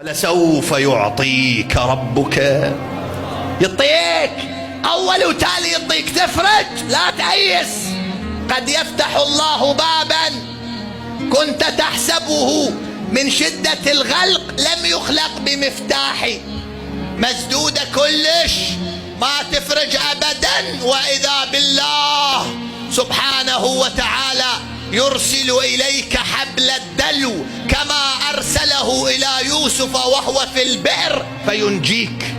ولسوف يعطيك ربك. يعطيك أول وتالي يعطيك، تفرج لا تأيس. قد يفتح الله بابا كنت تحسبه من شدة الغلق لم يخلق بمفتاح، مسدودة كلش ما تفرج أبدا، وإذا بالله سبحانه وتعالى يرسل إليك حبل الدلو كما أرسله إلى يوسف وهو في البئر فينجيك.